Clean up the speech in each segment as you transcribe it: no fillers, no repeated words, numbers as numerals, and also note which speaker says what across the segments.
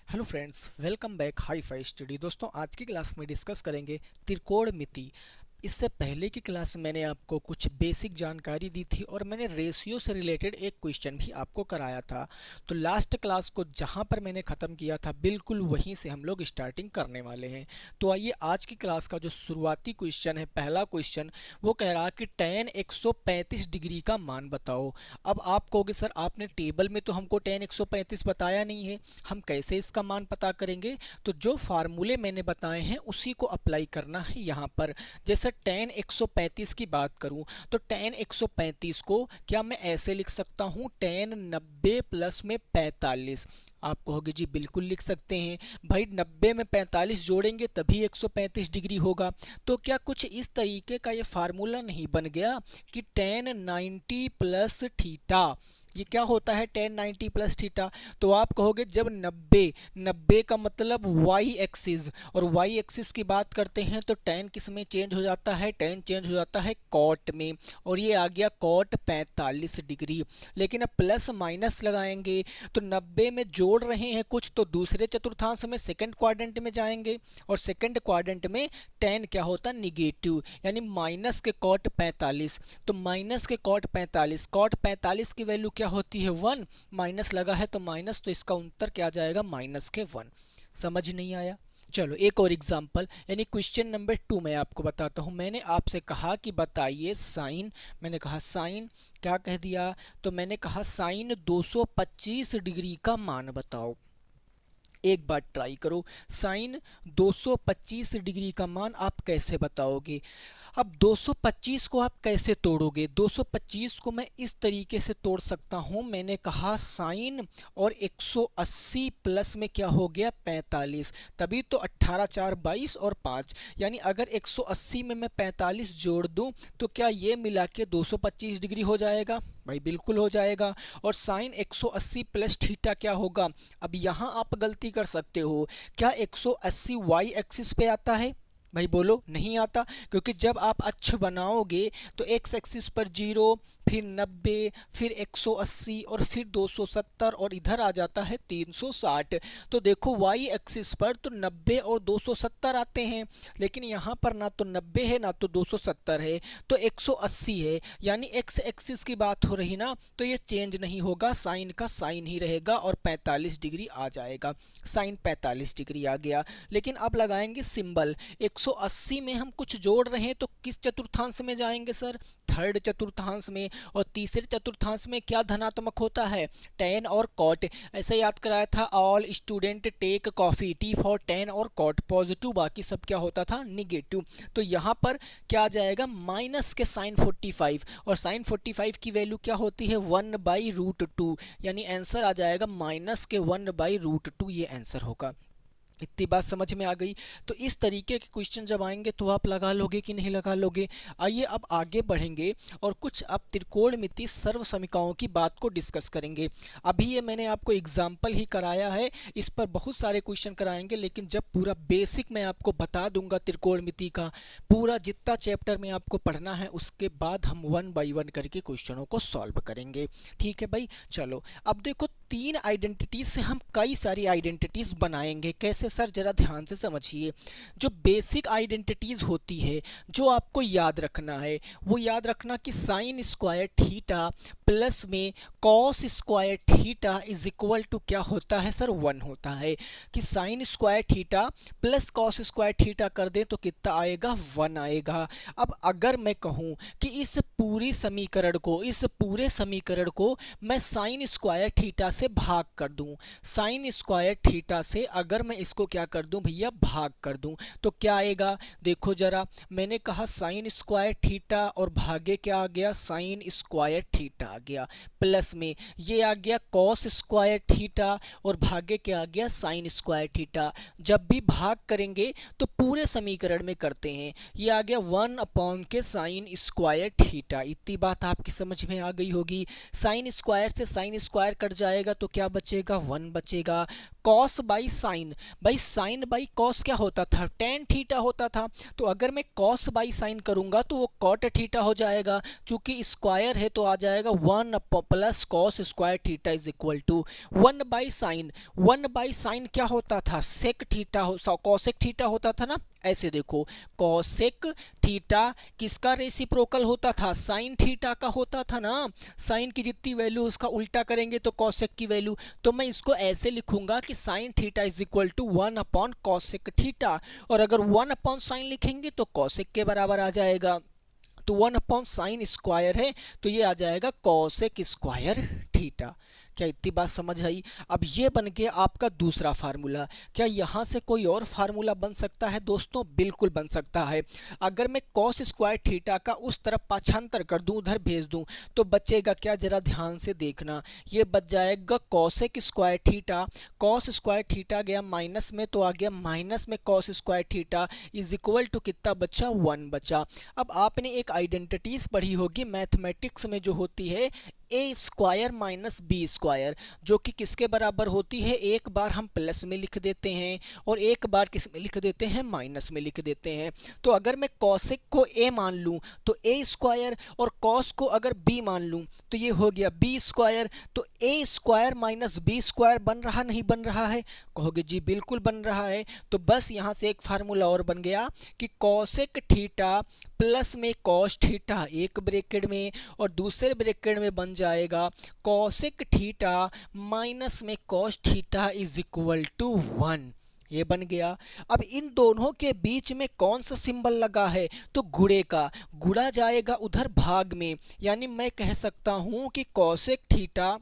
Speaker 1: Hello friends, welcome back hi fi study. दोस्तों, आज की क्लास में डिस्कस करेंगे त्रिकोणमिति। इससे पहले की क्लास में मैंने आपको कुछ बेसिक जानकारी दी थी और मैंने रेशियो से रिलेटेड एक क्वेश्चन भी आपको कराया था। तो लास्ट क्लास को जहां पर मैंने ख़त्म किया था बिल्कुल वहीं से हम लोग स्टार्टिंग करने वाले हैं। तो आइए आज की क्लास का जो शुरुआती क्वेश्चन है, पहला क्वेश्चन, वो कह रहा कि tan 135 डिग्री का मान बताओ। अब आप कहोगे सर आपने टेबल में तो हमको tan 135 बताया नहीं है, हम कैसे इसका मान पता करेंगे? तो जो फार्मूले मैंने बताए हैं उसी को अप्लाई करना है यहाँ पर। जैसे tan 135 की बात करूं तो tan 135 को क्या मैं ऐसे लिख सकता हूं, tan 90 प्लस में 45। आप कहोगे जी बिल्कुल लिख सकते हैं भाई, 90 में 45 जोड़ेंगे तभी 135 डिग्री होगा। तो क्या कुछ इस तरीके का ये फार्मूला नहीं बन गया कि tan 90 प्लस थीटा, ये क्या होता है tan 90 प्लस थीटा? तो आप कहोगे जब 90 का मतलब वाई एक्सिस, और वाई एक्सिस की बात करते हैं तो tan किस में चेंज हो जाता है? tan चेंज हो जाता है कॉट में, और ये आ गया कॉट 45 डिग्री। लेकिन अब प्लस माइनस लगाएंगे तो 90 में जोड़ रहे हैं कुछ तो दूसरे चतुर्थांश में सेकंड क्वाड्रेंट में जाएंगे, और सेकंड क्वाड्रेंट में tan क्या होता है? निगेटिव, यानी माइनस के कॉट 45। तो माइनस के कॉट 45, कॉट 45 की वैल्यू क्या होती है? 1। माइनस लगा है तो माइनस, तो इसका उत्तर क्या जाएगा? माइनस के 1। समझ नहीं आया? चलो एक और एग्जांपल, यानी क्वेश्चन नंबर 2 मैं आपको बताता हूँ। मैंने आपसे कहा कि बताइए साइन, मैंने कहा साइन, क्या कह दिया? तो मैंने कहा साइन 225 डिग्री का मान बताओ। एक बार ट्राई करो, साइन 225 डिग्री का मान आप कैसे बताओगे? अब 225 को आप कैसे तोड़ोगे? 225 को मैं इस तरीके से तोड़ सकता हूं, मैंने कहा साइन और 180 प्लस में क्या हो गया? 45। तभी तो 18 4 22 और 5, यानी अगर 180 में मैं 45 जोड़ दूं तो क्या ये मिला के 225 डिग्री हो जाएगा? भाई बिल्कुल हो जाएगा। और साइन 180 प्लस थीटा क्या होगा? अब यहाँ आप गलती कर सकते हो, क्या 180 वाई एक्सिस पे आता है? भाई बोलो, नहीं आता, क्योंकि जब आप अक्ष बनाओगे तो एक्स एक्सिस पर 0, फिर 90, फिर 180 और फिर 270, और इधर आ जाता है 360। तो देखो वाई एक्सिस पर तो 90 और 270 आते हैं, लेकिन यहाँ पर ना तो 90 है ना तो 270 है, तो 180 है। यानी एक्स एक्सिस की बात हो रही ना, तो ये चेंज नहीं होगा, साइन का साइन ही रहेगा और 45 डिग्री आ जाएगा। साइन 45 डिग्री आ गया। लेकिन अब लगाएंगे सिंबल, 180 में हम कुछ जोड़ रहे हैं तो किस चतुर्थांश में जाएंगे सर? थर्ड चतुर्थांश में। और तीसरे चतुर्थांश में क्या धनात्मक होता है? tan और cot। ऐसे याद कराया था, all student take coffee, tea for tan और cot पॉजिटिव, बाकी सब क्या होता था? निगेटिव। तो यहाँ पर क्या आ जाएगा? माइनस के साइन 45, और साइन 45 की वैल्यू क्या होती है? 1/√2, यानी आंसर आ जाएगा माइनस के 1/√2, ये आंसर होगा। इतनी बात समझ में आ गई? तो इस तरीके के क्वेश्चन जब आएंगे तो आप लगा लोगे कि नहीं लगा लोगे? आइए अब आगे बढ़ेंगे और कुछ अब त्रिकोणमिति सर्व समीकरणों की बात को डिस्कस करेंगे। अभी ये मैंने आपको एग्जाम्पल ही कराया है, इस पर बहुत सारे क्वेश्चन कराएंगे, लेकिन जब पूरा बेसिक मैं आपको बता दूंगा त्रिकोणमिति का पूरा जितना चैप्टर में आपको पढ़ना है, उसके बाद हम 1 बाई 1 करके क्वेश्चनों को सॉल्व करेंगे। ठीक है भाई, चलो अब देखो, 3 आइडेंटिटीज से हम कई सारी आइडेंटिटीज बनाएंगे। कैसे सर? जरा ध्यान से समझिए। जो बेसिक आइडेंटिटीज होती है, जो आपको याद रखना है, वो याद रखना कि साइन स्क्वायर थीटा प्लस में cos square theta is equal to क्या होता है सर? 1 होता है। कि sine square theta plus cos square theta कर दे तो कितना आएगा? 1 आएगा। अब अगर मैं कहूँ कि इस पूरी समीकरण को, इस पूरे समीकरण को मैं साइन स्क्वायर थीटा से भाग कर दूं, साइन स्क्वायर थीटा से अगर मैं इसको क्या कर दूं भैया? भाग कर दूं, तो क्या आएगा? देखो जरा, मैंने कहा साइन स्क्वायर थीटा और भागे क्या आ गया? साइन स्क्वायर थीटा आ गया, प्लस में ये आ गया कॉस स्क्वायर थीटा और भागे क्या आ गया? Sign square theta. जब भी भाग करेंगे तो पूरे समीकरण में करते हैं, ये आ गया 1 अपॉन के साइन स्क्वायर थीटा। इतनी बात आपकी समझ में आ गई होगी। साइन स्क्वायर से साइन स्क्वायर कट जाएगा तो क्या बचेगा? 1 बचेगा। कॉस बाई साइन भाई साइन बाई कॉस क्या होता था, टेन थीटा होता था। तो अगर मैं कॉस बाई साइन करूंगा तो वो कॉट थीटा हो जाएगा, चूंकि स्क्वायर है तो आ जाएगा 1 plus cos square theta is equal to 1 by sine. 1 by sine क्या होता था, सेक थीटा कॉसेक थीटा होता था ना। ऐसे देखो, कॉसेक थीटा किसका रेसिप्रोकल होता था, साइन थीटा का होता था ना। साइन की जितनी वैल्यू उसका उल्टा करेंगे तो कॉसेक की वैल्यू। तो मैं इसको ऐसे लिखूंगा कि sine theta is equal to 1 upon cosec theta, और अगर 1 अपॉन साइन लिखेंगे तो कॉसेक के बराबर आ जाएगा। तो 1 अपॉन साइन स्क्वायर है तो ये आ जाएगा कॉसेक स्क्वायर थीटा। क्या इतनी बात समझ आई? अब ये बन गया आपका दूसरा फार्मूला। क्या यहाँ से कोई और फार्मूला बन सकता है दोस्तों? बिल्कुल बन सकता है। अगर मैं कॉस स्क्वायर थीटा का उस तरफ पाछांतर कर दूं, उधर भेज दूं, तो बचेगा क्या, जरा ध्यान से देखना। ये बच जाएगा cosec square theta, cos square theta गया माइनस में तो आ गया माइनस में cos square theta is equal to कितना बचा, 1 बचा। अब आपने एक आइडेंटिटीज पढ़ी होगी मैथमेटिक्स में जो होती है ए स्क्वायर माइनस बी स्क्वायर, जो कि किसके बराबर होती है, एक बार हम प्लस में लिख देते हैं और एक बार किस में लिख देते हैं, माइनस में लिख देते हैं। तो अगर मैं कॉसेक को ए मान लूं तो ए स्क्वायर, और कॉस को अगर बी मान लूं तो ये हो गया बी स्क्वायर। तो ए स्क्वायर माइनस बी स्क्वायर बन रहा नहीं बन रहा है? कहोगे जी बिल्कुल बन रहा है। तो बस यहाँ से एक फार्मूला और बन गया कि कॉसेक थीटा प्लस में कॉस थीटा एक ब्रैकेट में, और दूसरे ब्रैकेट में बन जाएगा कॉसेक थीटा माइनस में cos theta is equal to 1। ये बन गया। अब इन दोनों के बीच में कौन सा सिंबल लगा है, तो गुणे का, गुणा जाएगा उधर भाग में। यानी मैं कह सकता हूं कि कॉसेक थीटा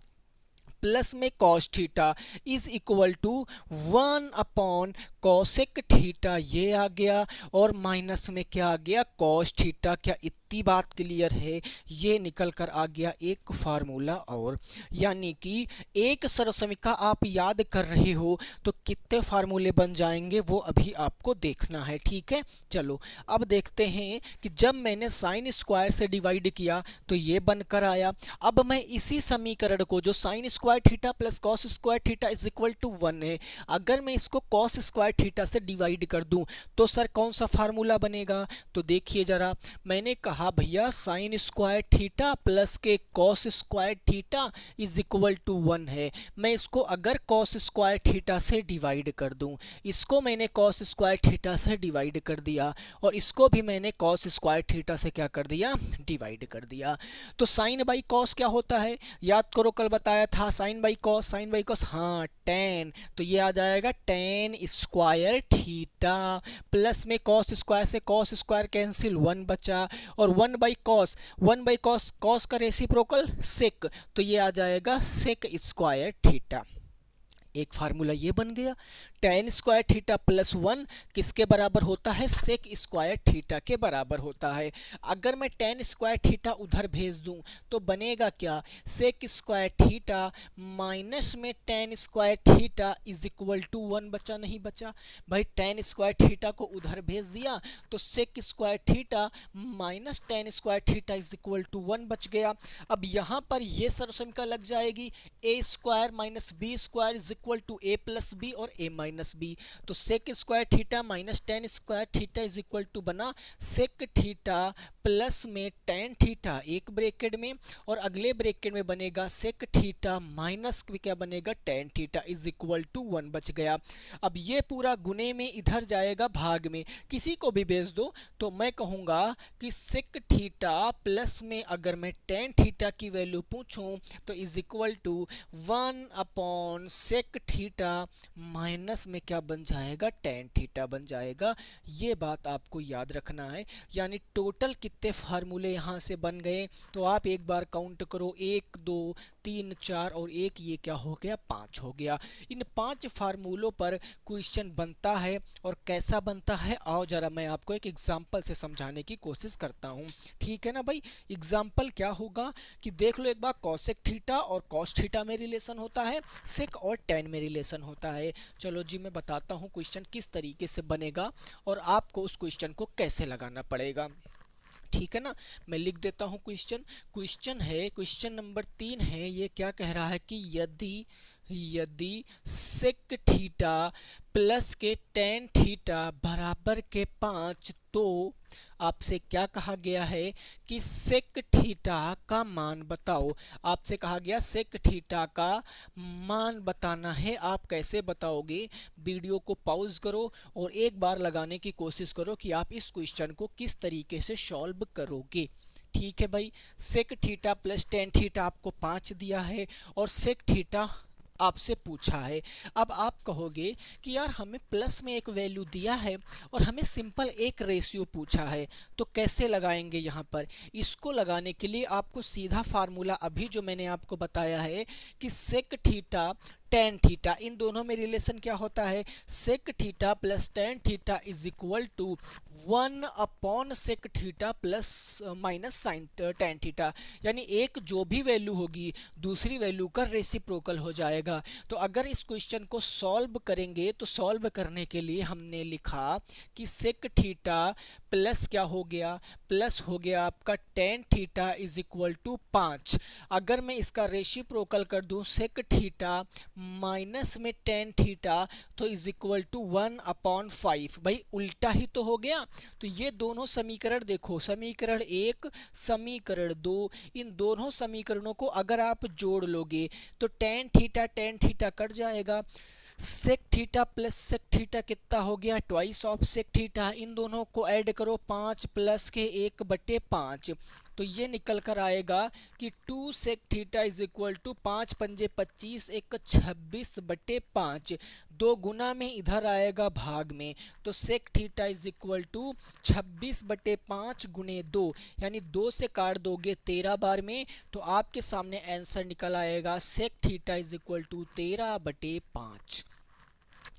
Speaker 1: प्लस में cos theta is equal to 1 upon cosec theta, ये आ गया, और माइनस में क्या आ गया, कॉस थीटा। क्या इतनी बात क्लियर है? ये निकल कर आ गया एक फार्मूला और। यानी कि एक सरसमिका आप याद कर रहे हो तो कितने फार्मूले बन जाएंगे वो अभी आपको देखना है, ठीक है। चलो अब देखते हैं कि जब मैंने साइन स्क्वायर से डिवाइड किया तो ये बनकर आया। अब मैं इसी समीकरण को, जो sine square theta plus cos square theta is equal to 1 है, अगर मैं इसको कॉस स्क्वायर थीटा से डिवाइड कर दूं तो सर कौन सा फार्मूला बनेगा? तो देखिए जरा, मैंने कहा भैया साइन स्क्वायर थीटा प्लस के cos square theta is equal to 1 है। मैं इसको अगर कॉस स्क्वायर थीटा से डिवाइड कर दूं, इसको मैंने कॉस स्क्वायर थीटा से डिवाइड कर दिया और इसको भी मैंने कॉस स्क्वायर थीटा से क्या कर दिया, डिवाइड कर दिया। तो साइन बाई कॉस क्या होता है, याद करो कल बताया था, sine by cos, sine by cos, हाँ टेन। तो ये आ जाएगा टेन स्क्वायर थीटा प्लस में कॉस स्क्वायर से कॉस स्क्वायर कैंसिल, 1 बचा, और 1 by cos, 1 by cos, cos का रेसिप्रोकल सेक, तो ये आ जाएगा सेक स्क्वायर थीटा। एक फार्मूला ये बन गया। टेन स्क्वायर थीटा प्लस 1 किसके बराबर होता है, सेक स्क्वायर थीटा के बराबर होता है। अगर मैं टेन स्क्वायर थीटा उधर भेज दूं तो बनेगा क्या, सेक स्क्वायर थीटा माइनस में tan square theta is equal to 1 बचा, नहीं बचा भाई, टेन स्क्वायर थीटा को उधर भेज दिया तो sec square theta minus tan square theta is equal to 1 बच गया। अब यहाँ पर ये सरसमिका लग जाएगी, A square minus B square is equal to A plus B और ए माइनस बी। तो sec square theta minus tan square theta is equal to बना सेक थीटा प्लस में टेन थीटा एक ब्रैकेट में, और अगले ब्रैकेट में बनेगा सेक थीटा माइनस क्या बनेगा, tan theta is equal to 1 बच गया। अब ये पूरा गुने में इधर जाएगा भाग में, किसी को भी भेज दो तो मैं कहूँगा कि सेक थीटा प्लस में अगर मैं टेन थीटा की वैल्यू पूछूं तो is equal to 1 upon sec theta minus में क्या बन जाएगा, टेन थीटा बन जाएगा। ये बात आपको याद रखना है। यानी टोटल कितने फार्मूले यहाँ से बन गए, तो आप एक बार काउंट करो, 1 2 3 4 और एक ये क्या हो गया, 5 हो गया। इन 5 फार्मूलों पर क्वेश्चन बनता है, और कैसा बनता है आओ जरा मैं आपको एक एग्जाम्पल से समझाने की कोशिश करता हूँ, ठीक है ना भाई। एग्जाम्पल क्या होगा कि देख लो एक बार, कॉसेक थीटा और कॉस थीटा में रिलेशन होता है, सेक और टेन में रिलेशन होता है। चलो जी मैं बताता हूँ क्वेश्चन किस तरीके से बनेगा और आपको उस क्वेश्चन को कैसे लगाना पड़ेगा, ठीक है ना। मैं लिख देता हूँ क्वेश्चन। क्वेश्चन है, क्वेश्चन नंबर 3 है। ये क्या कह रहा है कि यदि यदि सेक थीटा प्लस के टेन थीटा बराबर के 5, तो आपसे क्या कहा गया है कि सेक थीटा का मान बताओ। आपसे कहा गया सेक थीटा का मान बताना है। आप कैसे बताओगे? वीडियो को पॉज करो और एक बार लगाने की कोशिश करो कि आप इस क्वेश्चन को किस तरीके से सॉल्व करोगे। ठीक है भाई, sec theta plus tan theta आपको 5 दिया है और सेक थीटा आपसे पूछा है। अब आप कहोगे कि यार हमें प्लस में एक वैल्यू दिया है और हमें सिंपल एक रेशियो पूछा है, तो कैसे लगाएंगे यहाँ पर? इसको लगाने के लिए आपको सीधा फार्मूला अभी जो मैंने आपको बताया है कि सेक थीटा टेन थीटा, इन दोनों में रिलेशन क्या होता है? Sec theta plus tan theta is equal to 1 upon sec theta plus minus sine tan theta, यानी एक जो भी वैल्यू होगी दूसरी वैल्यू का रेसिप्रोकल हो जाएगा। तो अगर इस क्वेश्चन को सॉल्व करेंगे तो सॉल्व करने के लिए हमने लिखा कि सेक थीटा प्लस क्या हो गया? प्लस हो गया आपका tan theta is equal to 5। अगर मैं इसका रेसिप्रोकल कर दूं सेक थीटा माइनस में टेन थीटा, तो इज इक्वल टू 1 अपॉन 5। भाई उल्टा ही तो हो गया। तो ये दोनों समीकरण देखो, समीकरण 1 समीकरण 2, इन दोनों समीकरणों को अगर आप जोड़ लोगे तो टेन थीटा कट जाएगा। Sec theta plus sec theta कितना हो गया? Twice of sec theta. इन दोनों को ऐड करो, 5 प्लस के 1/5, तो ये निकल कर आएगा कि 2 sec theta is equal to 5 पंजे 25, 1 26/5। 2 गुना में इधर आएगा भाग में, तो sec theta is equal to 26/5 गुने 2, यानी 2 से काट दोगे 13 बार में, तो आपके सामने आंसर निकल आएगा sec theta is equal to 13/5।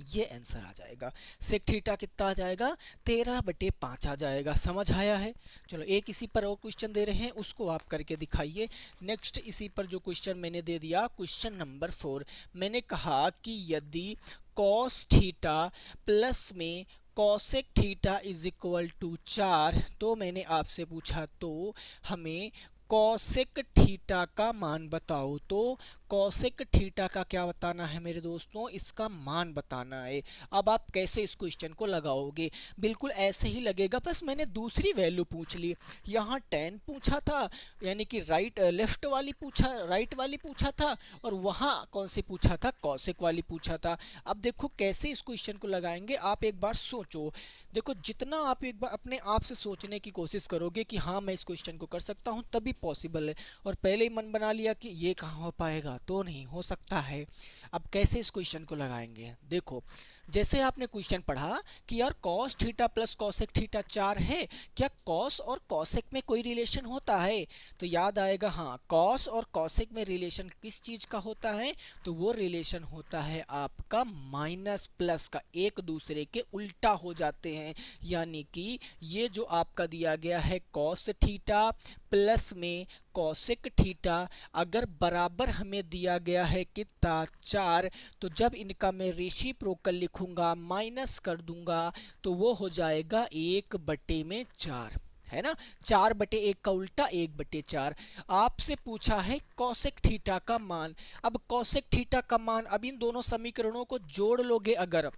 Speaker 1: ये आंसर आ जाएगा। सेक थीटा कितना आ जाएगा? 13/5 आ जाएगा। समझ आया है? चलो एक इसी पर और क्वेश्चन दे रहे हैं, उसको आप करके दिखाइए। नेक्स्ट इसी पर जो क्वेश्चन मैंने दे दिया, क्वेश्चन नंबर 4, मैंने कहा कि यदि कॉस थीटा प्लस में cosec theta is equal to 4, तो मैंने आपसे पूछा तो हमें कॉसेक थीटा का मान बताओ। तो कॉसेक थीटा का क्या बताना है मेरे दोस्तों? इसका मान बताना है। अब आप कैसे इस क्वेश्चन को लगाओगे? बिल्कुल ऐसे ही लगेगा, बस मैंने दूसरी वैल्यू पूछ ली। यहाँ 10 पूछा था, यानी कि लेफ्ट वाली राइट वाली पूछा था, और वहाँ कौन सी पूछा था? कॉसेक वाली पूछा था। अब देखो कैसे इस क्वेश्चन को लगाएंगे, आप एक बार सोचो। देखो जितना आप एक बार अपने आप से सोचने की कोशिश करोगे कि हाँ मैं इस क्वेश्चन को कर सकता हूँ, तभी पॉसिबल है। और पहले ही मन बना लिया कि ये कहाँ हो पाएगा, तो नहीं हो सकता है। अब कैसे इस क्वेश्चन को लगाएंगे? देखो जैसे आपने क्वेश्चन पढ़ा कि यार cos theta plus cosec theta 4 है, क्या कॉस और कॉसेक में कोई रिलेशन होता है? तो याद आएगा, हाँ कॉस और कॉसेक में रिलेशन किस चीज का होता है? तो वो रिलेशन होता है आपका माइनस प्लस का, एक दूसरे के उल्टा हो जाते हैं। यानी कि ये जो आपका दिया गया है कॉस थीटा प्लस में कॉसेक थीटा, अगर बराबर हमें दिया गया है कितना? 4, तो जब इनका मैं रेसिप्रोकल लिखूंगा, माइनस कर दूंगा, तो वो हो जाएगा 1/4, है ना? 4/1 का उल्टा 1/4। आपसे पूछा है कॉसेक थीटा का मान। अब कॉसेक थीटा का मान, अब इन दोनों समीकरणों को जोड़ लोगे अगर,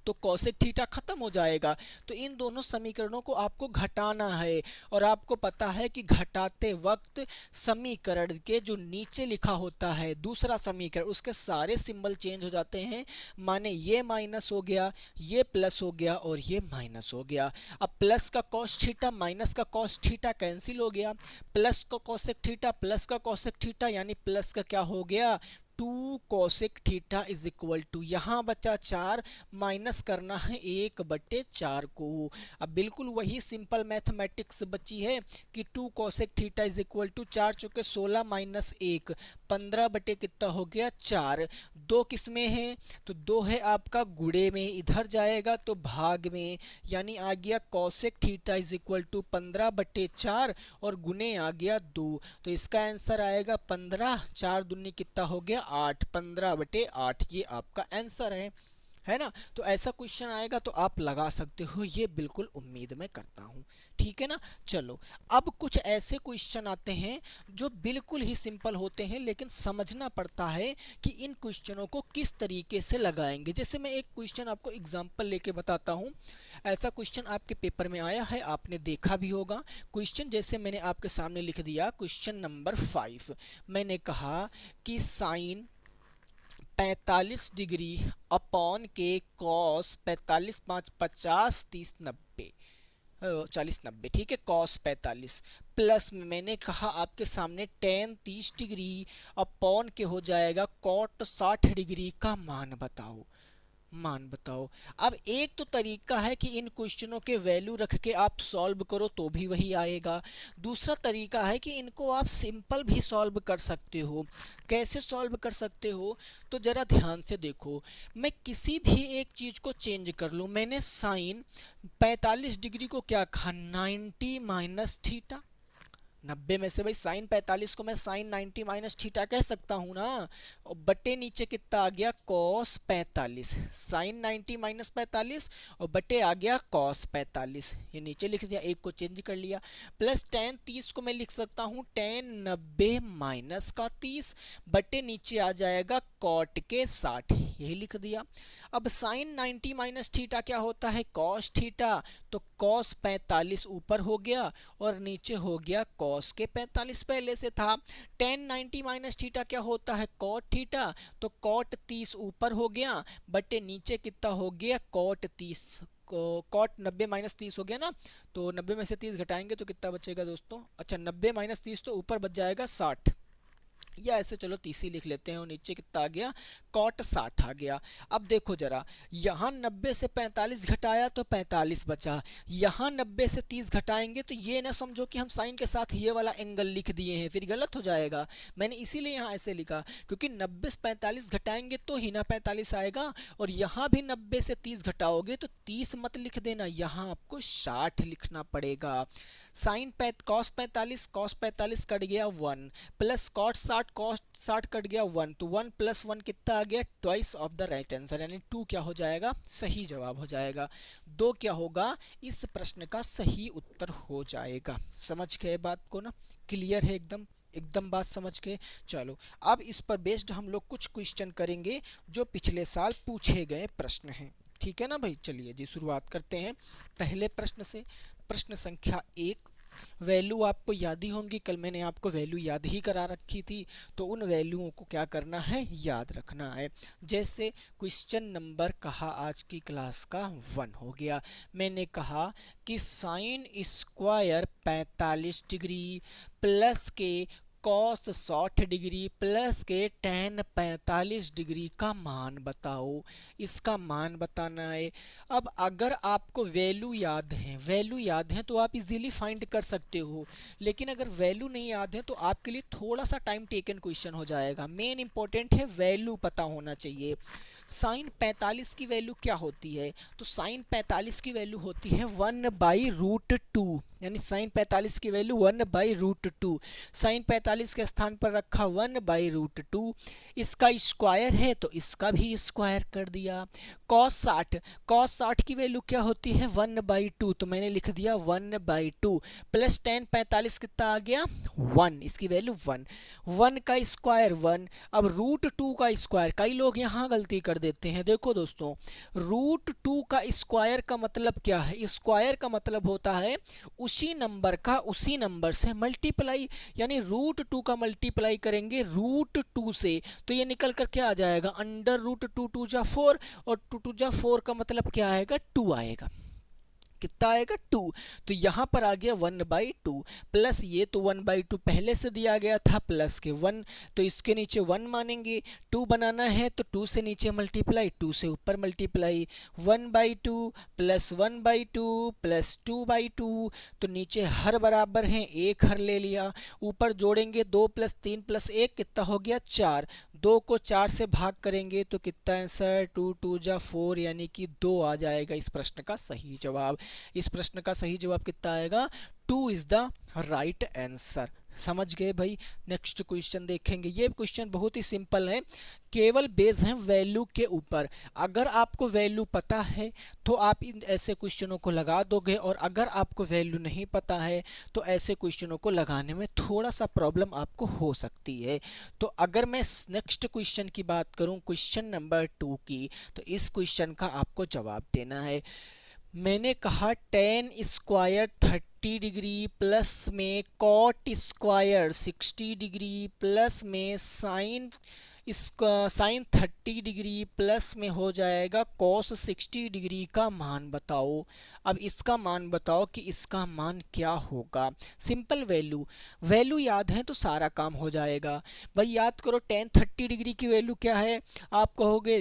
Speaker 1: तो कॉसेक थीटा खत्म हो जाएगा। तो इन दोनों समीकरणों को आपको घटाना है, और आपको पता है कि घटाते वक्त समीकरण के जो नीचे लिखा होता है दूसरा समीकरण, उसके सारे सिंबल चेंज हो जाते हैं। माने ये माइनस हो गया, ये प्लस हो गया, और ये माइनस हो गया। अब प्लस का कॉस थीटा माइनस का कॉस थीटा कैंसिल हो गया, प्लस का कॉसेक थीटा प्लस का कॉसेक थीटा, यानी प्लस का क्या हो गया? 2 cosec theta is equal to, यहाँ बचा 4, माइनस करना है 1/4 को। अब बिल्कुल वही सिंपल मैथमेटिक्स बची है कि 2 cosec theta is equal to 4 चौके 16 माइनस 1, 15 कितना हो गया? 4। 2 किस में है? तो 2 है आपका गुणे में, इधर जाएगा तो भाग में, यानी आ गया cosec theta is equal to 15/4 और गुणे आ गया 2। तो इसका आंसर आएगा 15, 4 दूनी कितना हो गया? 8, 15/8, ये आपका आंसर है। है ना। तो ऐसा क्वेश्चन आएगा तो आप लगा सकते हो, ये बिल्कुल उम्मीद मैं करता हूँ, ठीक है ना। चलो अब कुछ ऐसे क्वेश्चन आते हैं जो बिल्कुल ही सिंपल होते हैं, लेकिन समझना पड़ता है कि इन क्वेश्चनों को किस तरीके से लगाएंगे। जैसे मैं एक क्वेश्चन आपको एग्जांपल लेके बताता हूँ। ऐसा क्वेश्चन आपके पेपर में आया है, आपने देखा भी होगा। क्वेश्चन जैसे मैंने आपके सामने लिख दिया, क्वेश्चन नंबर 5। मैंने कहा कि साइन 45 डिग्री अपॉन के कॉस 45 5 50 30 90 40 90, ठीक है, कॉस 45 प्लस मैंने कहा आपके सामने टेन 30 डिग्री अपॉन के हो जाएगा कॉट 60 डिग्री का मान बताओ। मान बताओ। अब एक तो तरीका है कि इन क्वेश्चनों के वैल्यू रख के आप सॉल्व करो तो भी वही आएगा। दूसरा तरीका है कि इनको आप सिंपल भी सॉल्व कर सकते हो। कैसे सॉल्व कर सकते हो, तो जरा ध्यान से देखो। मैं किसी भी एक चीज को चेंज कर लूं। मैंने साइन 45 डिग्री को क्या कहा, 90 माइनस थीटा। 90 में से भाई साइन 45 को मैं साइन 90 माइनस थीटा कह सकता हूं ना। और बटे नीचे कितना आ गया, कॉस 45। साइन 90 माइनस 45 और बटे आ गया कॉस 45, ये नीचे लिख दिया, एक को चेंज कर लिया। प्लस टेन 30 को मैं लिख सकता हूं टेन 90 माइनस का 30 बटे नीचे आ जाएगा कॉट के 60, यही लिख दिया। अब साइन 90 माइनस थीटा क्या होता है, कॉस थीटा, तो कॉस 45 ऊपर हो गया और नीचे हो गया कॉस के 45 पहले से था। टेन 90 माइनस थीटा क्या होता है, कॉट थीटा, तो कॉट 30 ऊपर हो गया बटे नीचे कितना हो गया कॉट 30। कॉट 90 माइनस 30 हो गया ना, तो 90 में से 30 घटाएंगे तो कितना बचेगा दोस्तों, अच्छा 90 माइनस 30 तो ऊपर बच जाएगा 60, या ऐसे चलो 30 ही लिख लेते हैं, और नीचे कितना आ गया कॉट 60 आ गया। अब देखो जरा, यहाँ 90 से 45 घटाया तो 45 बचा, यहाँ 90 से 30 घटाएंगे तो ये ना समझो कि हम साइन के साथ ये वाला एंगल लिख दिए हैं, फिर गलत हो जाएगा। मैंने इसीलिए यहाँ ऐसे लिखा, क्योंकि 90 से 45 घटाएंगे तो ही ना 45 आएगा, और यहाँ भी 90 से 30 घटाओगे तो 30 मत लिख देना, यहाँ आपको 60 लिखना पड़ेगा। साइन कॉस 45 कट गया 1 प्लस कॉट 60 कट गया 1, तो 1 प्लस 1 कितना आ गया, twice of the right answer, यानी 2 क्या हो जाएगा, सही जवाब हो जाएगा। 2 क्या होगा, इस प्रश्न का सही उत्तर हो जाएगा। समझ गए बात को ना, क्लियर है एकदम, एकदम बात समझ के। चलो अब इस पर बेस्ड हम लोग कुछ क्वेश्चन करेंगे जो पिछले साल पूछे गए प्रश्न हैं, ठीक है ना भाई। चलिए जी शुरुआत करते हैं पहले प्रश्न से। प्रश्न संख्या 1, वैल्यू आपको याद ही होंगी, कल मैंने आपको वैल्यू याद ही करा रखी थी, तो उन वैल्यूओं को क्या करना है, याद रखना है। जैसे क्वेश्चन नंबर कहा आज की क्लास का 1 हो गया। मैंने कहा कि साइन स्क्वायर 45 डिग्री प्लस के कॉस 60 डिग्री प्लस के टेन 45 डिग्री का मान बताओ। इसका मान बताना है। अब अगर आपको वैल्यू याद है तो आप इजीली फाइंड कर सकते हो, लेकिन अगर वैल्यू नहीं याद है तो आपके लिए थोड़ा सा टाइम टेकन क्वेश्चन हो जाएगा। मेन इंपॉर्टेंट है वैल्यू पता होना चाहिए। साइन 45 की वैल्यू क्या होती है, तो साइन 45 की वैल्यू होती है 1/√2, यानी साइन 45 की वैल्यू 1/√2। साइन 45 के स्थान पर रखा 1/√2, इसका स्क्वायर है तो इसका भी स्क्वायर कर दिया। कॉस 60 की वैल्यू क्या होती है 1/2, तो मैंने लिख दिया 1/2 प्लस टेन 45 कितना आ गया 1, इसकी वैल्यू 1, 1 का स्क्वायर 1। अब √2 का स्क्वायर, कई लोग यहाँ गलती कर देते हैं। देखो दोस्तों, √2 का स्क्वायर का मतलब क्या है, स्क्वायर का मतलब होता है उसी नंबर का उसी नंबर से मल्टीप्लाई, यानी √2 का मल्टीप्लाई करेंगे √2 से तो ये निकल कर क्या आ जाएगा, √2, 2 जा 4, और 2 जा 4 का मतलब क्या आएगा, 2 आएगा। कितना आएगा 2, तो यहाँ पर आ गया 1/2 प्लस ये तो 1/2 पहले से दिया गया था प्लस के 1, तो इसके नीचे 1 मानेंगे। 2 बनाना है तो 2 से नीचे मल्टीप्लाई, 2 से ऊपर मल्टीप्लाई, 1/2 प्लस 1/2 प्लस 2/2, तो नीचे हर बराबर हैं, एक हर ले लिया, ऊपर जोड़ेंगे 2 + 3 + 1 कितना हो गया 4, 2 को 4 से भाग करेंगे तो कितना आंसर 2 2 जा 4, यानी कि 2 आ जाएगा इस प्रश्न का सही जवाब। इस प्रश्न का सही जवाब कितना आएगा, 2 इज द राइट आंसर। समझ गए भाई। नेक्स्ट क्वेश्चन देखेंगे। ये क्वेश्चन बहुत ही सिंपल है, केवल बेस है वैल्यू के ऊपर। अगर आपको वैल्यू पता है तो आप इन ऐसे क्वेश्चनों को लगा दोगे, और अगर आपको वैल्यू नहीं पता है तो ऐसे क्वेश्चनों को लगाने में थोड़ा सा प्रॉब्लम आपको हो सकती है। तो अगर मैं नेक्स्ट क्वेश्चन की बात करूं, क्वेश्चन नंबर 2 की, तो इस क्वेश्चन का आपको जवाब देना है। मैंने कहा टेन स्क्वायर 30 डिग्री प्लस में कॉट स्क्वायर 60 डिग्री प्लस में साइन इसका साइन 30 डिग्री प्लस में हो जाएगा कॉस 60 डिग्री का मान बताओ। अब इसका मान बताओ कि इसका मान क्या होगा। सिंपल वैल्यू याद है तो सारा काम हो जाएगा। भाई याद करो, टेन 30 डिग्री की वैल्यू क्या है, आप कहोगे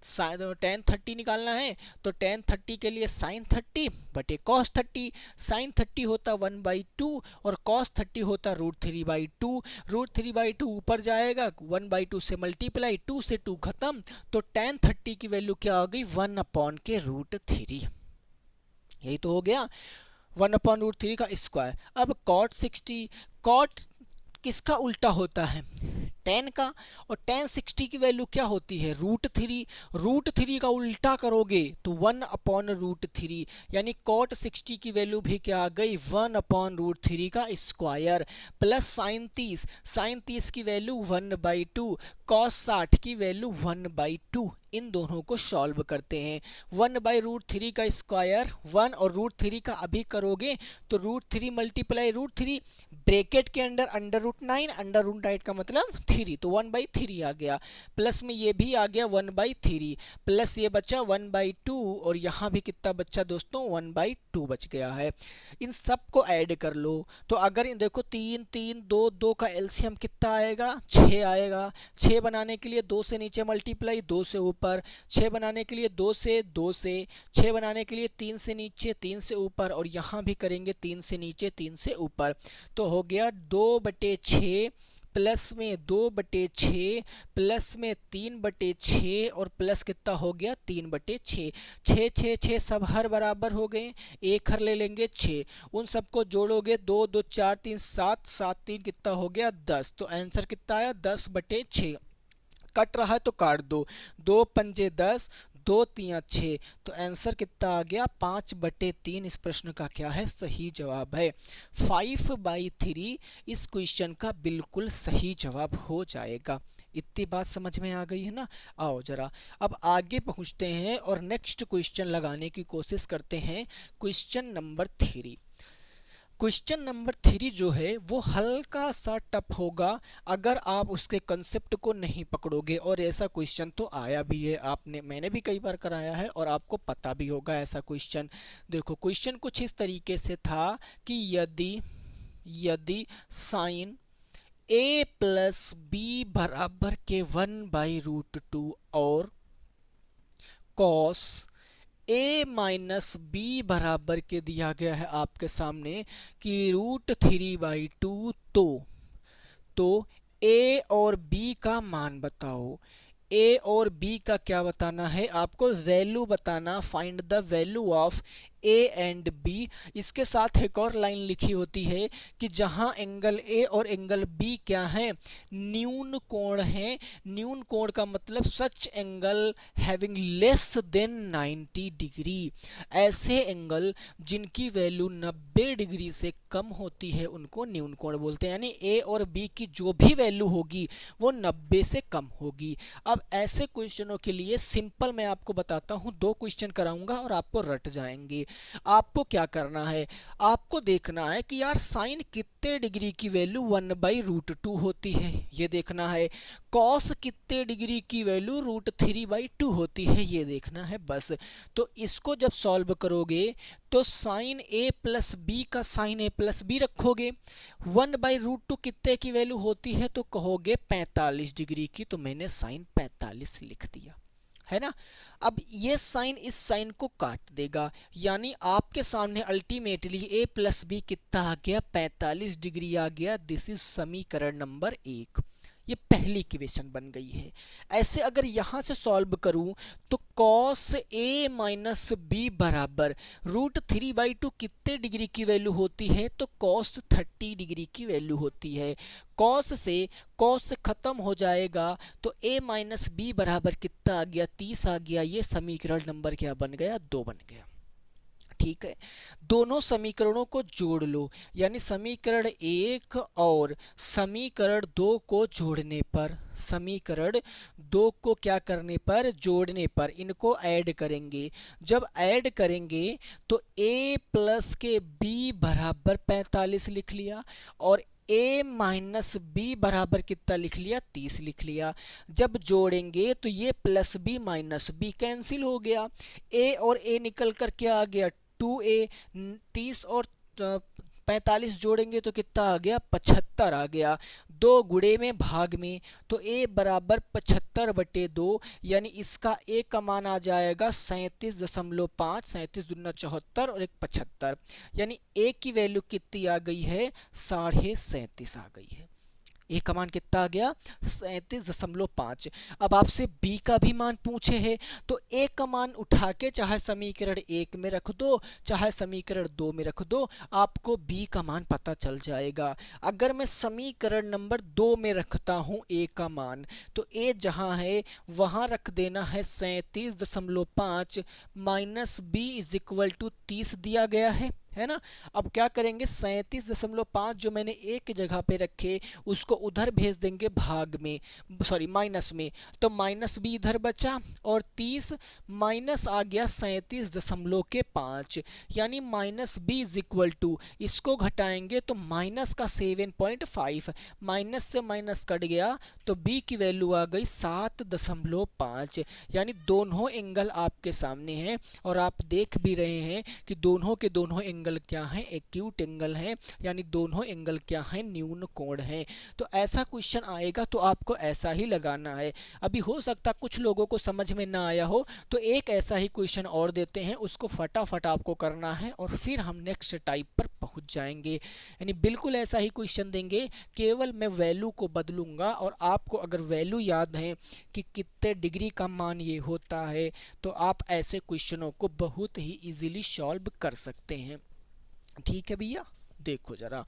Speaker 1: टेन 30 निकालना है तो टेन 30 के लिए साइन 30 बटे कॉस 30। साइन 30 होता 1/2 और कॉस 30 होता √3/2। √3/2 ऊपर जाएगा, 1/2 से मल्टीप्लाई, 2 से 2 खत्म, तो टेन 30 की वैल्यू क्या हो गई, 1/√3। यही तो हो गया, 1/√3 का स्क्वायर। अब कॉट 60, कॉट किसका उल्टा होता है, टेन का, और टेन 60 की वैल्यू क्या होती है, √3। √3 का उल्टा करोगे तो 1/√3, यानी कॉट 60 की वैल्यू भी क्या आ गई, 1/√3 का स्क्वायर, प्लस साइन 30 की वैल्यू 1/2, कॉस 60 की वैल्यू 1/2। इन दोनों को सॉल्व करते हैं। 1/√3 का स्क्वायर 1 और √3 का अभी करोगे तो √3 मल्टीप्लाई √3, ब्रैकेट के अंडर √9, √9 का मतलब 3, तो 1/3 आ गया, प्लस में ये भी आ गया 1/3, प्लस ये बचा 1/2, और यहाँ भी कितना बचा दोस्तों, 1/2 बच गया है। इन सब को ऐड कर लो, तो अगर देखो 3 3 2 2 का एलसीएम कितना आएगा, 6 आएगा। 6 बनाने के लिए 2 से नीचे मल्टीप्लाई, 2 से ऊपर, 6 बनाने के लिए 2 से 6 बनाने के लिए 3 से नीचे 3 से ऊपर, और यहाँ भी करेंगे 3 से नीचे 3 से ऊपर, तो हो गया 2/6 प्लस में 2/6 प्लस में 3/6 और प्लस कितना हो गया, 3/6। 6 6 6 सब हर बराबर हो गए, एक हर ले लेंगे 6, उन सबको जोड़ोगे 2 2 4 3 7 7 3 कितना हो गया 10, तो आंसर कितना आया 10/6। कट रहा है तो काट दो, 2 पंजे 10, 2 3 6, तो आंसर कितना आ गया 5/3। इस प्रश्न का क्या है, सही जवाब है 5/3। इस क्वेश्चन का बिल्कुल सही जवाब हो जाएगा। इतनी बात समझ में आ गई है ना। आओ जरा अब आगे पहुंचते हैं और नेक्स्ट क्वेश्चन लगाने की कोशिश करते हैं। क्वेश्चन नंबर 3, क्वेश्चन नंबर 3 जो है वो हल्का सा टफ होगा अगर आप उसके कंसेप्ट को नहीं पकड़ोगे, और ऐसा क्वेश्चन तो आया भी है, मैंने भी कई बार कराया है और आपको पता भी होगा ऐसा क्वेश्चन। देखो क्वेश्चन कुछ इस तरीके से था कि यदि साइन a प्लस बी बराबर के 1/√2 और कॉस a माइनस बी बराबर के दिया गया है आपके सामने कि √3/2, तो a और b का मान बताओ। a और b का क्या बताना है आपको, वैल्यू बताना, find the value of a and b। इसके साथ एक और लाइन लिखी होती है कि जहां एंगल a और एंगल b क्या है, न्यून कोण है। न्यून कोण का मतलब such angle having less than 90 degree. ऐसे एंगल जिनकी वैल्यू 90 डिग्री से कम होती है उनको न्यून कोण बोलते हैं, यानी a और b की जो भी वैल्यू होगी वो 90 से कम होगी। अब ऐसे क्वेश्चनों के लिए सिंपल मैं आपको बताता हूं, 2 क्वेश्चन कराऊंगा और आपको रट जाएंगे। आपको क्या करना है, आपको देखना है कि यार साइन कितने डिग्री की वैल्यू 1/√2 होती है, ये देखना है। कॉस कितने डिग्री की वैल्यू √3/2 होती है, ये देखना है बस। तो इसको जब सॉल्व करोगे तो साइन a प्लस बी का साइन a प्लस बी रखोगे, 1/√2 कितने की वैल्यू होती है तो कहोगे 45 डिग्री की, तो मैंने साइन 45 लिख दिया है ना। अब ये साइन इस साइन को काट देगा, यानी आपके सामने अल्टीमेटली a प्लस बी कितना आ गया, 45 डिग्री आ गया। दिस इज समीकरण नंबर 1। ये पहली इक्वेशन बन गई है। ऐसे अगर यहाँ से सॉल्व करूँ तो कॉस ए माइनस बी बराबर √3/2 कितने डिग्री की वैल्यू होती है, तो कॉस 30 डिग्री की वैल्यू होती है। कॉस से खत्म हो जाएगा तो a माइनस बी बराबर कितना आ गया, 30 आ गया। ये समीकरण नंबर क्या बन गया, 2 बन गया। ठीक है, दोनों समीकरणों को जोड़ लो, यानी समीकरण 1 और समीकरण 2 को जोड़ने पर, समीकरण 2 को क्या करने पर, जोड़ने पर इनको ऐड करेंगे। जब ऐड करेंगे तो a प्लस के b बराबर 45 लिख लिया और a माइनस बी बराबर कितना लिख लिया, 30 लिख लिया। जब जोड़ेंगे तो ये plus b minus b cancel हो गया, a और a निकल कर क्या आ गया, 2a। 30 और 45 जोड़ेंगे तो कितना आ गया, 75 आ गया। 2 गुणे में भाग में तो a बराबर 75/2, यानी इसका a का मान आ जाएगा 37.5। 37 दूना 74 और 1 75, यानी a की वैल्यू कितनी आ गई है, 37.5 आ गई है। ए का मान कितना आ गया, 37.5। अब आपसे बी का भी मान पूछे है तो ए का मान उठा के चाहे समीकरण 1 में रख दो चाहे समीकरण 2 में रख दो, आपको बी का मान पता चल जाएगा। अगर मैं समीकरण नंबर 2 में रखता हूं ए का मान, तो ए जहां है वहां रख देना है 37.5 minus b is equal to 30 दिया गया है ना। अब क्या करेंगे, 37.5 जो मैंने एक की जगह पे रखे उसको उधर भेज देंगे भाग में, सॉरी माइनस में, तो माइनस भी इधर बचा और 30 माइनस आ गया 37.5, यानी minus b is equal to, इसको घटाएंगे तो माइनस का 7.5, माइनस से माइनस कट गया तो बी की वैल्यू आ गई 7.5, यानी दोनों एंगल आपके सामने हैं और आप देख भी रहे हैं कि दोनों के दोनों एंगल क्या है, एक्यूट एंगल है, यानी दोनों एंगल क्या है, न्यून कोण है। तो ऐसा क्वेश्चन आएगा तो आपको ऐसा ही लगाना है। अभी हो सकता कुछ लोगों को समझ में ना आया हो तो एक ऐसा ही क्वेश्चन और देते हैं, उसको फटाफट आपको करना है और फिर हम नेक्स्ट टाइप पर पहुंच जाएंगे। यानी बिल्कुल ऐसा ही क्वेश्चन देंगे, केवल मैं वैल्यू को बदलूंगा और आपको अगर वैल्यू याद है कि कितने डिग्री का मान ये होता है तो आप ऐसे क्वेश्चनों को बहुत ही इजीली सॉल्व कर सकते हैं। ठीक है भैया, देखो जरा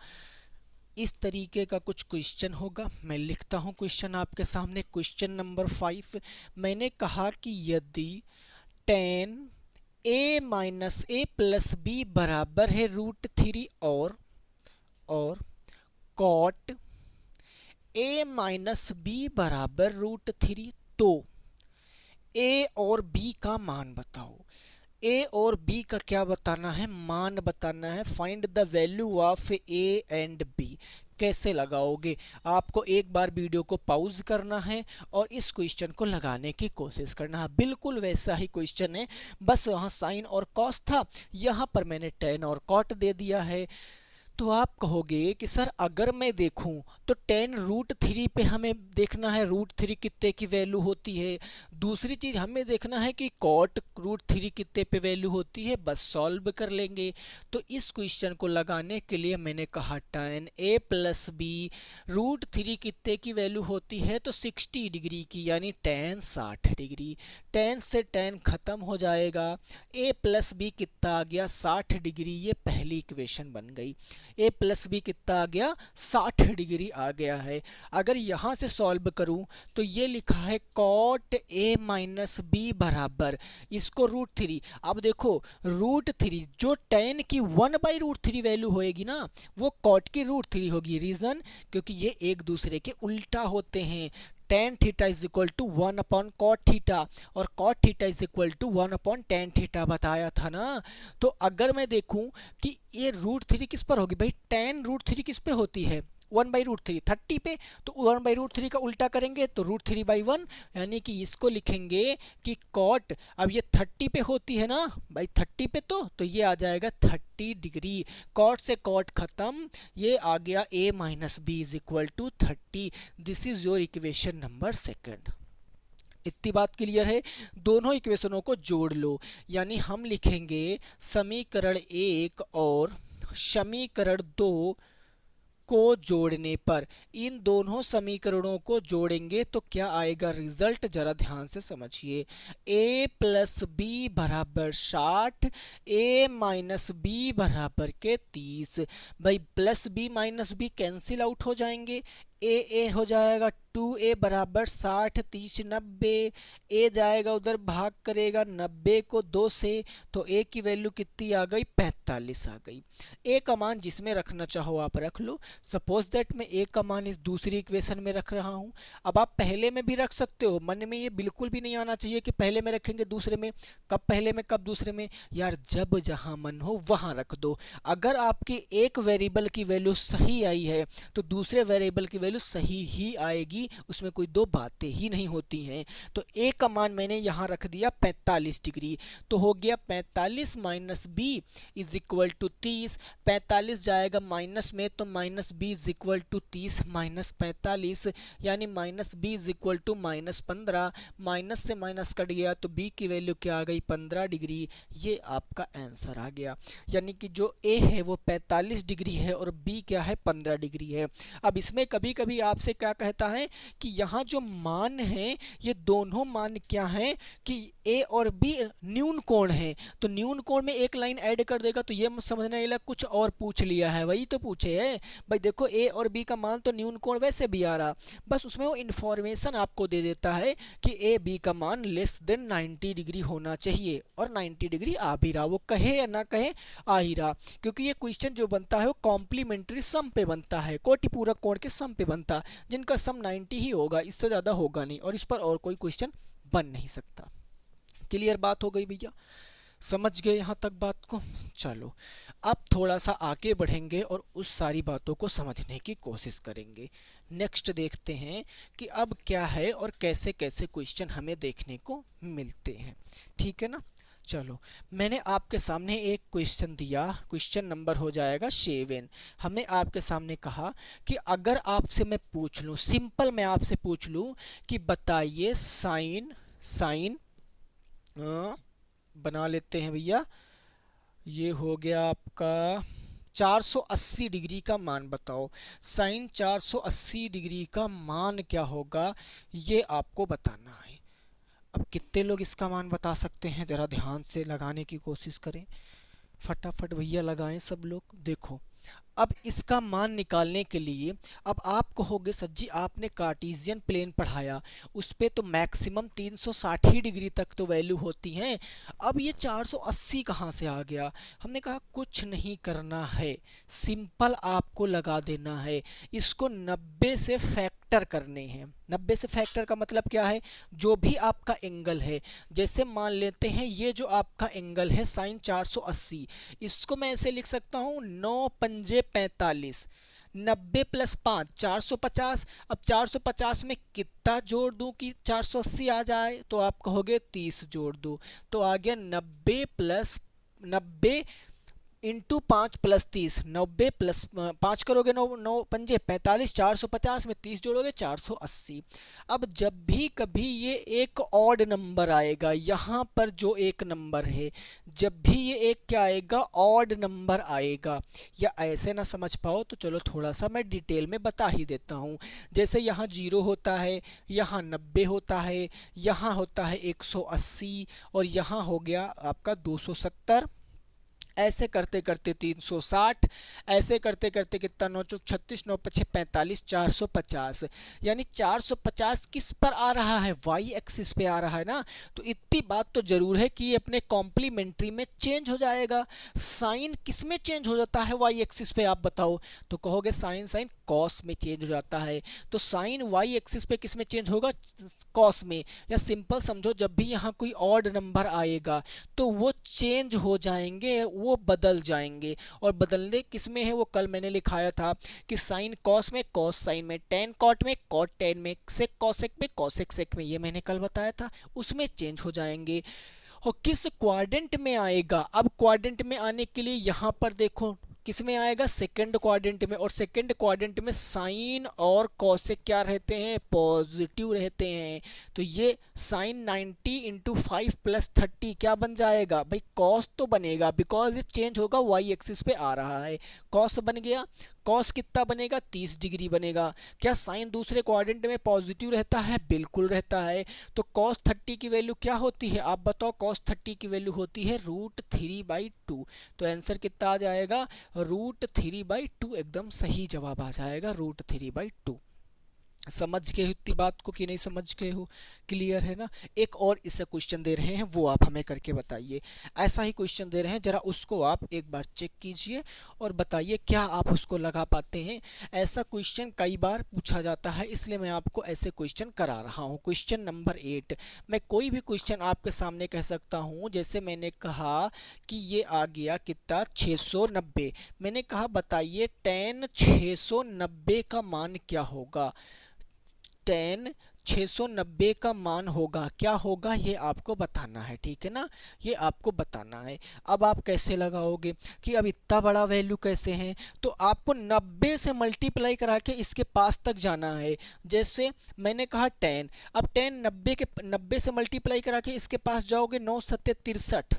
Speaker 1: इस तरीके का कुछ क्वेश्चन होगा। मैं लिखता हूं क्वेश्चन आपके सामने। क्वेश्चन नंबर 5, मैंने कहा कि यदि tan a minus a plus b बराबर है √3 और cot a माइनस बी बराबर √3, तो a और b का मान बताओ। a और b का क्या बताना है, मान बताना है। Find the value of a and b। कैसे लगाओगे, आपको एक बार वीडियो को पॉज करना है और इस क्वेश्चन को लगाने की कोशिश करना है। बिल्कुल वैसा ही क्वेश्चन है, बस वहाँ साइन और कॉस था, यहाँ पर मैंने tan और cot दे दिया है। तो आप कहोगे कि सर अगर मैं देखूं तो tan √3 पे हमें देखना है √3 कितने की वैल्यू होती है, दूसरी चीज हमें देखना है कि cot √3 कितने पे वैल्यू होती है, बस सॉल्व कर लेंगे। तो इस क्वेश्चन को लगाने के लिए मैंने कहा tan a प्लस b √3 कितने की वैल्यू होती है, तो 60 डिग्री की, यानी tan 60 डिग्री। tan से tan खत्म हो जाएगा, a प्लस b कितना आ गया, 60 डिग्री। ये पहली इक्वेशन बन गई। a प्लस बी कितना आ गया, 60 डिग्री आ गया है। अगर यहाँ से सॉल्व करूँ तो ये लिखा है cot a माइनस बी बराबर, इसको √3। अब देखो √3 जो tan की 1/√3 वैल्यू होएगी ना, वो cot की √3 होगी। रीज़न क्योंकि ये एक दूसरे के उल्टा होते हैं। tan theta is equal to 1/cot theta और cot theta is equal to 1/tan theta बताया था ना। तो अगर मैं देखूं कि ये √3 किस पर होगी, भाई tan √3 किस पे होती है, 1/√3 30 पे, तो 1/√3 का उल्टा करेंगे तो √3/1, यानी कि इसको लिखेंगे कि cot, अब ये 30 पे होती है ना भाई, 30 पे तो ये आ जाएगा 30 डिग्री। cot से cot खत्म, ये आ गया a minus b is equal to 30। This is your equation number 2। इतनी बात क्लियर है। दोनों इक्वेशनों को जोड़ लो, यानी हम लिखेंगे समीकरण 1 और समीकरण 2 को जोड़ने पर, इन दोनों समीकरणों को जोड़ेंगे तो क्या आएगा रिजल्ट, जरा ध्यान से समझिए। a प्लस बी बराबर 60, a माइनस बी बराबर के 30। भाई plus b minus b cancel out हो जाएंगे, ए हो जाएगा 2a बराबर 60, 30, 90। ए जाएगा उधर, भाग करेगा 90 को 2 से, तो a की वैल्यू कितनी आ गई, 45 आ गई। a का मान जिसमें रखना चाहो आप रख लो। सपोज दैट मैं a का मान इस दूसरी इक्वेशन में रख रहा हूँ। अब आप पहले में भी रख सकते हो, मन में ये बिल्कुल भी नहीं आना चाहिए कि पहले में रखेंगे दूसरे में, कब पहले में कब दूसरे में, यार जब जहाँ मन हो वहाँ रख दो। अगर आपकी एक वेरिएबल की वैल्यू सही आई है तो दूसरे वेरिएबल की वैल्यू सही ही आएगी, उसमें कोई दो बातें ही नहीं होती हैं। तो a का मान मैंने यहाँ रख दिया 45 डिग्री, तो हो गया 45 minus b is equal to 30। 45 जाएगा माइनस में, तो minus b is equal to 30 minus 45, यानी minus b is equal to minus 15। Minus से माइनस कट गया तो b की वैल्यू क्या आ गई, 15 डिग्री। ये आपका आंसर आ गया, यानी कि जो a है वो 45 डिग्री है और b क्या है, 15 डिग्री है। अब इसमें कभी कभी आपसे क्या कहता है कि यहाँ जो मान है ये दोनों मान क्या हैं कि a और b न्यून कोण है, तो न्यून कोण में एक लाइन ऐड कर देगा, तो ये समझने लगा कुछ और पूछ लिया है, वही तो पूछे है भाई। देखो a और b का मान तो न्यून कोण वैसे भी आ रहा, बस उसमें वो इन्फॉर्मेशन आपको दे देता है कि a b का मान लेस देन 90 डिग्री होना चाहिए, और 90 डिग्री आ भी रहा, वो कहे या ना कहे आ ही रहा, क्योंकि ये क्वेश्चन जो बनता है वो कॉम्प्लीमेंट्री सम पे बनता है, कोटि पूरक कोण के सम पे बनता है, जिनका सम 90 ही होगा, इससे ज़्यादा होगा नहीं, और इस पर और कोई क्वेश्चन बन नहीं सकता। क्लियर बात हो गई भैया, समझ गए यहाँ तक बात को। चलो अब थोड़ा सा आगे बढ़ेंगे और उस सारी बातों को समझने की कोशिश करेंगे। नेक्स्ट देखते हैं कि अब क्या है और कैसे कैसे क्वेश्चन हमें देखने को मिलते हैं, ठीक है ना। चलो मैंने आपके सामने एक क्वेश्चन दिया, क्वेश्चन नंबर हो जाएगा 7। हमने आपके सामने कहा कि अगर आपसे मैं पूछ लूँ, सिंपल मैं आपसे पूछ लूँ कि बताइए साइन बना लेते हैं भैया, ये हो गया आपका 480 डिग्री का मान बताओ। साइन 480 डिग्री का मान क्या होगा ये आपको बताना है। अब कितने लोग इसका मान बता सकते हैं, जरा ध्यान से लगाने की कोशिश करें, फटाफट भैया लगाएं सब लोग। देखो अब इसका मान निकालने के लिए, अब आप कहोगे सर जी आपने कार्टेशियन प्लेन पढ़ाया, उस पे तो मैक्सिमम 360 डिग्री तक तो वैल्यू होती हैं, अब ये 480 कहाँ से आ गया। हमने कहा कुछ नहीं करना है, सिंपल आपको लगा देना है, इसको 90 से फैक्टर करने हैं। 90 से फैक्टर का मतलब क्या है, जो भी आपका एंगल है, जैसे मान लेते हैं ये जो आपका एंगल है साइन 480, इसको मैं ऐसे लिख सकता हूँ 9 पंजे 45, 90 प्लस 5 450। अब 450 में कितना जोड़ दूं कि 480 आ जाए, तो आप कहोगे 30 जोड़ दो, तो आ गया 90 प्लस 90 इंटू 5 प्लस 30, 90 प्लस 5 करोगे 9 पंजे 45, 450 में 30 जोड़ोगे 480। अब जब भी कभी ये एक ऑड नंबर आएगा, यहाँ पर जो एक नंबर है, जब भी ये एक क्या आएगा, ऑड नंबर आएगा, या ऐसे ना समझ पाओ तो चलो थोड़ा सा मैं डिटेल में बता ही देता हूँ। जैसे यहाँ 0 होता है, यहाँ 90 होता है, यहाँ होता है 180, और यहाँ हो गया आपका 270, ऐसे करते करते 360, ऐसे करते करते कितना 9 चौक 36, 9 पछे 45, 450। यानी 450 किस पर आ रहा है, वाई एक्सिस पे आ रहा है ना। तो इतनी बात तो जरूर है कि ये अपने कॉम्प्लीमेंट्री में चेंज हो जाएगा। साइन किस में चेंज हो जाता है वाई एक्सिस पे, आप बताओ। तो कहोगे साइन कॉस में चेंज हो जाता है, तो साइन वाई एक्सिस पे किस में चेंज होगा, कॉस में। या सिंपल समझो, जब भी यहाँ कोई ऑड नंबर आएगा तो वो चेंज हो जाएंगे, वो बदल जाएंगे। और बदलने किस में है, वो कल मैंने लिखाया था कि साइन कॉस में, कॉस साइन में, टेन कॉट में, कॉट टेन में, सेक कॉसेक में, कॉसेक सेक में, ये मैंने कल बताया था, उसमें चेंज हो जाएंगे। और किस क्वाड्रेंट में आएगा, अब क्वाड्रेंट में आने के लिए यहाँ पर देखो किस में आएगा, सेकंड क्वाड्रेंट में, और सेकंड क्वाड्रेंट में साइन और कॉसेक क्या रहते हैं, पॉजिटिव रहते हैं। तो ये साइन 90 इंटू 5 प्लस 30 क्या बन जाएगा भाई, कॉस तो बनेगा, बिकॉज ये चेंज होगा वाई एक्सिस पे आ रहा है, कॉस बन गया। कॉस कितना बनेगा, 30 डिग्री बनेगा। क्या साइन दूसरे क्वाड्रेंट में पॉजिटिव रहता है, बिल्कुल रहता है। तो cos 30 की वैल्यू क्या होती है, आप बताओ, cos 30 की वैल्यू होती है √3/2। तो आंसर कितना आ जाएगा, √3/2, एकदम सही जवाब आ जाएगा √3/2। समझ गए हो इतनी बात को कि नहीं समझ गए हो, क्लियर है ना। एक और इससे क्वेश्चन दे रहे हैं, वो आप हमें करके बताइए। ऐसा ही क्वेश्चन दे रहे हैं, जरा उसको आप एक बार चेक कीजिए और बताइए क्या आप उसको लगा पाते हैं। ऐसा क्वेश्चन कई बार पूछा जाता है, इसलिए मैं आपको ऐसे क्वेश्चन करा रहा हूँ। क्वेश्चन नंबर 8, मैं कोई भी क्वेश्चन आपके सामने कह सकता हूँ। जैसे मैंने कहा कि ये आ गया कितना, 690। मैंने कहा बताइए tan 690 का मान क्या होगा, tan 690 का मान होगा, क्या होगा ये आपको बताना है, ठीक है ना, ये आपको बताना है। अब आप कैसे लगाओगे कि अब इतना बड़ा वैल्यू कैसे है, तो आपको 90 से मल्टीप्लाई करा के इसके पास तक जाना है। जैसे मैंने कहा tan, अब tan 90 से मल्टीप्लाई करा के इसके पास जाओगे, 9 7 63,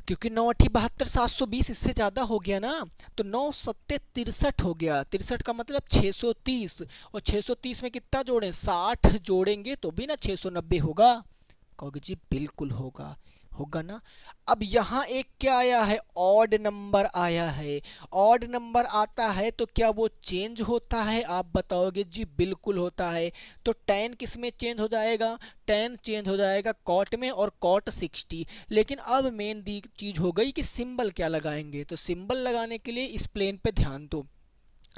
Speaker 1: क्योंकि 9 8 72 720, इससे ज़्यादा हो गया ना, तो 9 7 63 हो गया। 63 का मतलब 630, और 630 में कितना जोड़ें, 60 जोड़ेंगे तो भी ना 690 होगा। कहोगे जी बिल्कुल होगा, होगा ना। अब यहाँ एक क्या आया है, ऑड नंबर आया है। ऑड नंबर आता है तो क्या वो चेंज होता है, आप बताओगे जी बिल्कुल होता है। तो tan किस में चेंज हो जाएगा, tan चेंज हो जाएगा cot में, और cot 60। लेकिन अब मेन दी चीज हो गई कि सिंबल क्या लगाएंगे। तो सिंबल लगाने के लिए इस प्लेन पे ध्यान दो,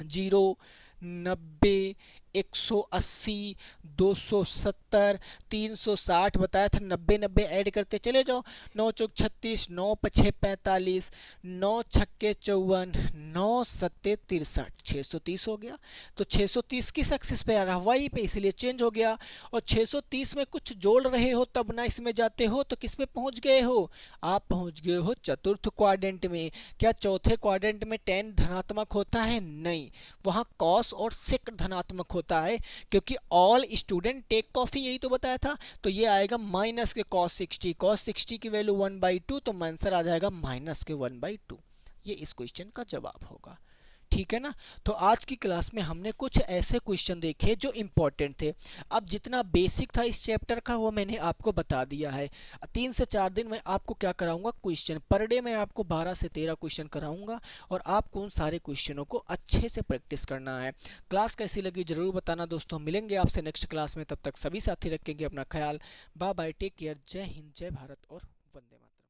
Speaker 1: 0 90 180 270 360 बताया था, 90 90 ऐड करते चले जाओ, 9 चौक 36, 9 पछे 45, 9 छक्के 54, 9 सत्ते 63, 630 हो गया। तो 630 किस एक्सिस पे आ रहा है, वाई पे, इसलिए चेंज हो गया। और 630 में कुछ जोड़ रहे हो तब ना इसमें जाते हो, तो किस में पहुंच गए हो, आप पहुंच गए हो चतुर्थ क्वाड्रेंट में। क्या चौथे क्वाड्रेंट में tan धनात्मक होता है, नहीं, वहां cos और sec धनात्मक होता है, क्योंकि ऑल स्टूडेंट टेक कॉफी, यही तो बताया था। तो ये आएगा माइनस के cos 60 की वैल्यू 1/2, तो आंसर आ जाएगा माइनस के 1/2। ये इस क्वेश्चन का जवाब होगा, ठीक है ना। तो आज की क्लास में हमने कुछ ऐसे क्वेश्चन देखे जो इंपॉर्टेंट थे। अब जितना बेसिक था इस चैप्टर का वो मैंने आपको बता दिया है। 3 से 4 दिन में आपको क्या कराऊंगा, क्वेश्चन पर डे मैं आपको 12 से 13 क्वेश्चन कराऊंगा, और आपको उन सारे क्वेश्चनों को अच्छे से प्रैक्टिस करना है। क्लास कैसी लगी जरूर बताना दोस्तों। मिलेंगे आपसे नेक्स्ट क्लास में, तब तक सभी साथी रखेंगे अपना ख्याल। बाय बाय, टेक केयर, जय हिंद, जय भारत और वंदे मातरम।